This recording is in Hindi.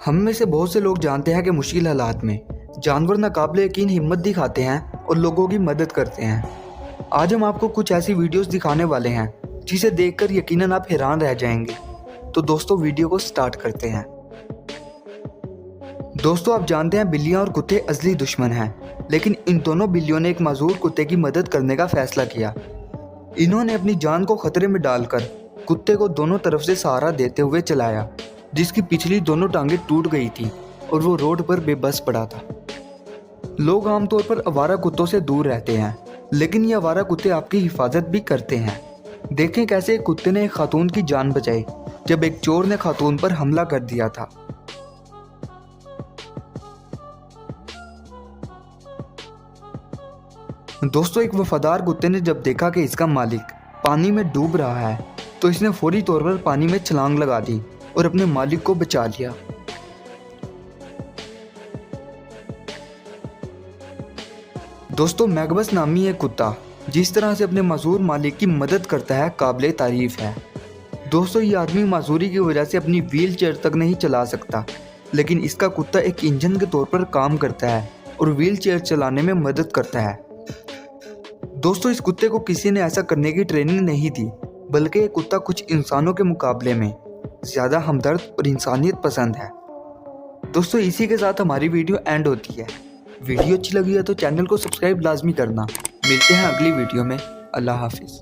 हम में से बहुत से लोग जानते हैं कि मुश्किल हालात में जानवर नाकाबिले यकीन हिम्मत दिखाते हैं और लोगों की मदद करते हैं। आज हम आपको कुछ ऐसी वीडियोस दिखाने वाले हैं जिसे देखकर यकीनन आप हैरान रह जाएंगे। तो दोस्तों वीडियो को स्टार्ट करते हैं। दोस्तों आप जानते हैं बिल्लियां और कुत्ते अज़ली दुश्मन हैं, लेकिन इन दोनों बिल्लियों ने एक माजूर कुत्ते की मदद करने का फैसला किया। इन्होंने अपनी जान को खतरे में डालकर कुत्ते को दोनों तरफ से सहारा देते हुए चलाया, जिसकी पिछली दोनों टांगें टूट गई थी और वो रोड पर बेबस पड़ा था। लोग आमतौर पर आवारा कुत्तों से दूर रहते हैं, लेकिन ये आवारा कुत्ते आपकी हिफाजत भी करते हैं। देखें कैसे एक कुत्ते ने एक खातून की जान बचाई जब एक चोर ने खातून पर हमला कर दिया था। दोस्तों एक वफादार कुत्ते ने जब देखा कि इसका मालिक पानी में डूब रहा है तो इसने फौरी तौर पर पानी में छलांग लगा दी और अपने मालिक को बचा लिया। दोस्तों मैगबस नामी एक कुत्ता जिस तरह से अपने माजूर मालिक की मदद करता है काबिले तारीफ है। दोस्तों ये आदमी माजूरी की वजह से अपनी व्हील चेयर तक नहीं चला सकता, लेकिन इसका कुत्ता एक इंजन के तौर पर काम करता है और व्हील चेयर चलाने में मदद करता है। दोस्तों इस कुत्ते को किसी ने ऐसा करने की ट्रेनिंग नहीं दी, बल्कि ये कुत्ता कुछ इंसानों के मुकाबले में ज़्यादा हमदर्द और इंसानियत पसंद है। दोस्तों इसी के साथ हमारी वीडियो एंड होती है। वीडियो अच्छी लगी है तो चैनल को सब्सक्राइब लाजमी करना। मिलते हैं अगली वीडियो में। अल्लाह हाफिज़।